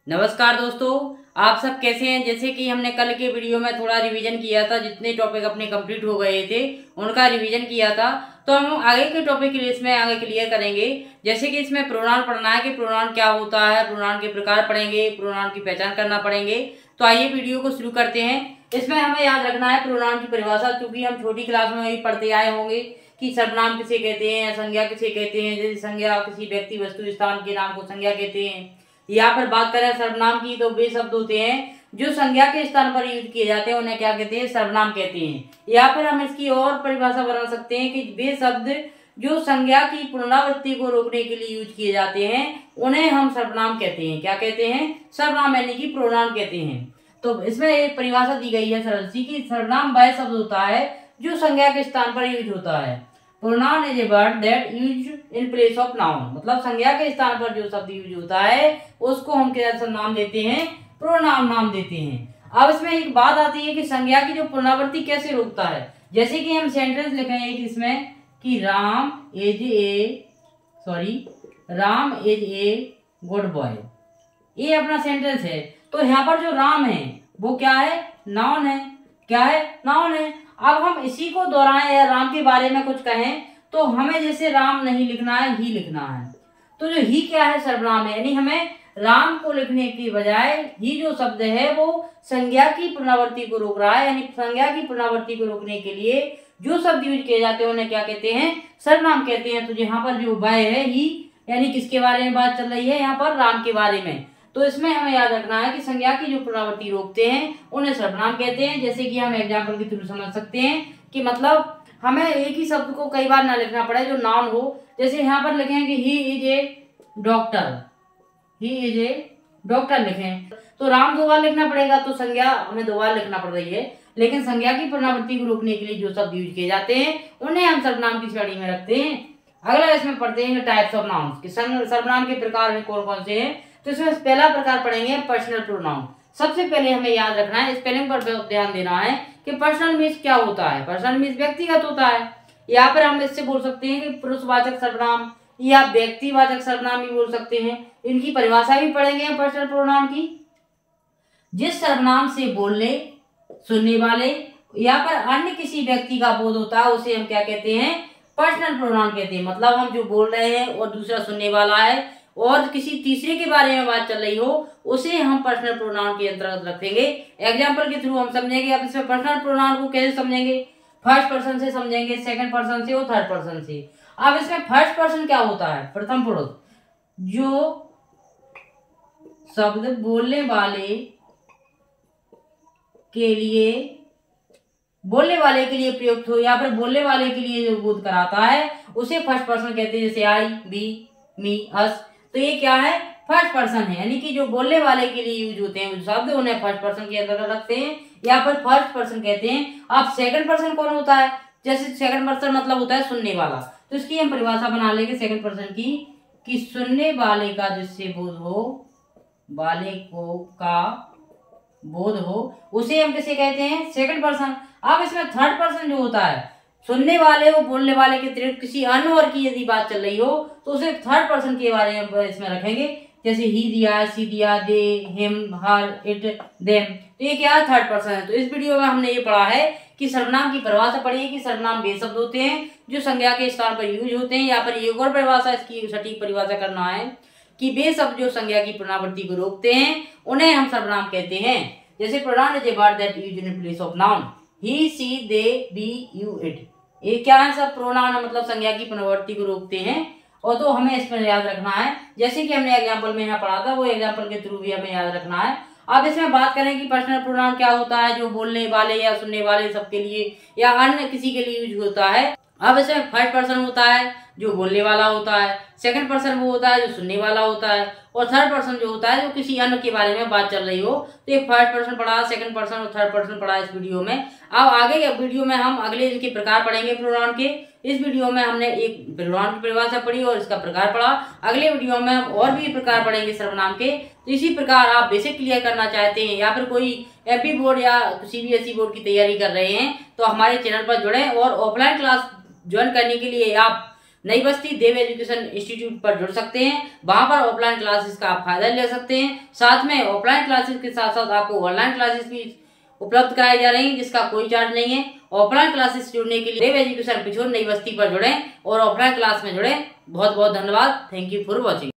नमस्कार दोस्तों, आप सब कैसे हैं। जैसे कि हमने कल के वीडियो में थोड़ा रिवीजन किया था, जितने टॉपिक अपने कंप्लीट हो गए थे उनका रिवीजन किया था, तो हम आगे के टॉपिक के लिए इसमें आगे क्लियर करेंगे। जैसे कि इसमें प्रोनाउन पढ़ना है कि प्रोनाउन क्या होता है, प्रोनाउन के प्रकार पढ़ेंगे, प्रोनाउन की पहचान करना पड़ेंगे। तो आइए वीडियो को शुरू करते हैं। इसमें हमें याद रखना है प्रोनाउन की परिभाषा, क्योंकि हम छोटी क्लास में भी पढ़ते आए होंगे कि सर्वनाम किसे कहते हैं, संज्ञा किसे कहते हैं। जैसे संज्ञा किसी व्यक्ति, वस्तु, स्थान के नाम को संज्ञा कहते हैं। यहाँ पर बात करें सर्वनाम की, तो वे शब्द होते हैं जो संज्ञा के स्थान पर यूज किए जाते हैं, उन्हें क्या कहते हैं, सर्वनाम कहते हैं। यहाँ पर हम इसकी और परिभाषा बना सकते हैं कि वे शब्द जो संज्ञा की पुनरावृत्ति को रोकने के लिए यूज किए जाते हैं उन्हें हम सर्वनाम कहते हैं। क्या कहते हैं? सर्वनाम, यानी कि प्रोनाउन कहते हैं। तो इसमें एक परिभाषा दी गई है सरल सी कि सर्वनाम वह शब्द होता है जो संज्ञा के स्थान पर यूज होता है। Pronoun is a word that use in place of noun, मतलब संज्ञा के स्थान पर जो शब्द यूज होता है उसको हम क्या नाम देते हैं? प्रोनाउन नाम देते हैं। अब इसमें एक बात आती है कि संज्ञा की जो पुनरावृत्ति कैसे रोकता है। जैसे कि हम सेंटेंस लिखेंगे कि इसमें कि Ram is a good boy, ये अपना सेंटेंस है। तो यहाँ पर जो राम है वो क्या है? नाउन है। क्या है? नाउन है। अब हम इसी को दोहराएं या राम के बारे में कुछ कहें तो हमें जैसे राम नहीं लिखना है, ही लिखना है। तो जो ही क्या है? सर्वनाम है, यानी हमें राम को लिखने की बजाय ही जो शब्द है वो संज्ञा की पुनरावृत्ति को रोक रहा है। यानी संज्ञा की पुनरावृत्ति को रोकने के लिए जो शब्द यूज किए जाते हैं उन्हें क्या कहते हैं? सर्वनाम कहते हैं। तो यहाँ पर जो बाय है ही, यानी किसके बारे में बात चल रही है? यहाँ पर राम के बारे में। तो इसमें हमें याद रखना है कि संज्ञा की जो पुनरावृत्ति रोकते हैं उन्हें सर्वनाम कहते हैं। जैसे कि हम एग्जाम्पल के थ्रू समझ सकते हैं कि मतलब हमें एक ही शब्द को कई बार ना लिखना पड़े जो नाउन हो। जैसे यहाँ पर लिखें कि he is a doctor, he is a doctor लिखें तो राम दो बार लिखना पड़ेगा, तो संज्ञा हमें दो बार लिखना पड़ रही है। लेकिन संज्ञा की पुनरावृत्ति को रोकने के लिए जो शब्द यूज किए जाते हैं उन्हें हम सर्वनाम की श्रेणी में रखते हैं। अगला इसमें पढ़ते हैं टाइप्स ऑफ नाउन्स कि सर्वनाम के प्रकार में कौन कौन से हैं। तो इसमें पहला प्रकार पढ़ेंगे पर्सनल प्रोनाउन। सबसे पहले हमें याद रखना है, स्पेलिंग पर ध्यान देना है कि पर्सनल मीन्स क्या होता है। पर्सनल मीन्स व्यक्तिगत होता है। यहाँ पर हम इससे बोल सकते हैं कि पुरुषवाचक सर्वनाम या व्यक्तिवाचक सर्वनाम भी बोल सकते हैं। इनकी परिभाषा भी पढ़ेंगे पर्सनल प्रोनाउन की। जिस सर्वनाम से बोलने, सुनने वाले या पर अन्य किसी व्यक्ति का बोध होता है उसे हम क्या कहते हैं? पर्सनल प्रोनाउन कहते हैं। मतलब हम जो बोल रहे हैं और दूसरा सुनने वाला है और किसी तीसरे के बारे में बात चल रही हो उसे हम पर्सनल प्रोनाउन के अंतर्गत रखेंगे। एग्जाम्पल के थ्रू हम समझेंगे। अब इसमें पर्सनल प्रोनाउन को कैसे समझेंगे? फर्स्ट पर्सन से समझेंगे, सेकंड पर्सन से और थर्ड पर्सन से। अब इसमें फर्स्ट पर्सन क्या होता है? प्रथम पुरुष, जो शब्द बोलने वाले के लिए प्रयुक्त हो या फिर बोलने वाले के लिए जो बोध कराता है उसे फर्स्ट पर्सन कहते हैं। जैसे आई, बी, मी, अस। तो ये क्या है? फर्स्ट पर्सन है, यानी कि जो बोलने वाले के लिए यूज होते हैं शब्द उन्हें फर्स्ट पर्सन के अंदर रखते हैं या फिर फर्स्ट पर्सन कहते हैं। अब सेकंड पर्सन कौन होता है? जैसे सेकंड पर्सन मतलब होता है सुनने वाला, तो इसकी हम परिभाषा बना लेंगे सेकंड पर्सन की कि सुनने वाले का जिससे बोध हो, वाले को का बोध हो, उसे हम किसे कहते हैं? Second person. अब इसमें थर्ड पर्सन जो होता है, सुनने वाले और बोलने वाले के अतिरिक्त किसी अन्य और की यदि बात चल रही हो तो उसे थर्ड पर्सन के बारे में इसमें रखेंगे। जैसे ही दिया, सी दिया, दे, हिम, हर, इट, देम। तो ये क्या है? थर्ड पर्सन है। तो इस वीडियो में हमने ये पढ़ा है कि सर्वनाम की परिभाषा पढ़ी है कि सर्वनाम वे शब्द होते हैं जो संज्ञा के स्थान पर यूज होते हैं। यहाँ पर एक और परिभाषा, इसकी सटीक परिभाषा करना है कि वे शब्द जो संज्ञा की पुनरावृत्ति को रोकते हैं उन्हें हम सर्वनाम कहते हैं। जैसे pronoun is a word that used in place of noun, he, she, they, we, you, it. ये क्या है? सब प्रोनाउन है, मतलब संज्ञा की पुनरावृत्ति को रोकते हैं। और तो हमें इसमें याद रखना है, जैसे कि हमने एग्जाम्पल में यहाँ पढ़ा था वो एग्जाम्पल के थ्रू भी हमें याद रखना है। अब इसमें बात करें कि पर्सनल प्रोनाउन क्या होता है, जो बोलने वाले या सुनने वाले सबके लिए या अन्य किसी के लिए यूज होता है। अब इसमें फर्स्ट पर्सन होता है जो बोलने वाला होता है, सेकंड पर्सन वो होता है जो सुनने वाला होता है, और थर्ड पर्सन जो होता है जो किसी अन्य के बारे में बात चल रही हो। तो ये फर्स्ट पर्सन पढ़ा, सेकंड पर्सन और थर्ड पर्सन पढ़ा इस वीडियो में। अब आगे के वीडियो में हम अगले इनके प्रकार पढ़ेंगे प्रोनाउन के। इस वीडियो में हमने एक प्रोनाउन की परिभाषा पढ़ी और इसका प्रकार पढ़ा। अगले वीडियो में हम और भी प्रकार पढ़ेंगे सर्वनाम के। तो इसी प्रकार आप बेसिक क्लियर करना चाहते हैं या फिर कोई एमपी बोर्ड या सीबीएसई बोर्ड की तैयारी कर रहे हैं तो हमारे चैनल पर जुड़ें और ऑफलाइन क्लास ज्वाइन करने के लिए आप नई बस्ती देव एजुकेशन इंस्टीट्यूट पर जुड़ सकते हैं। वहां पर ऑफलाइन क्लासेस का आप फायदा ले सकते हैं। साथ में ऑफलाइन क्लासेस के साथ साथ आपको ऑनलाइन क्लासेस भी उपलब्ध कराई जा रही है, जिसका कोई चार्ज नहीं है। ऑफलाइन क्लासेस जुड़ने के लिए देव एजुकेशन पिछोर नई बस्ती पर जुड़े और ऑफलाइन क्लास में जुड़े। बहुत बहुत धन्यवाद। Thank you for watching.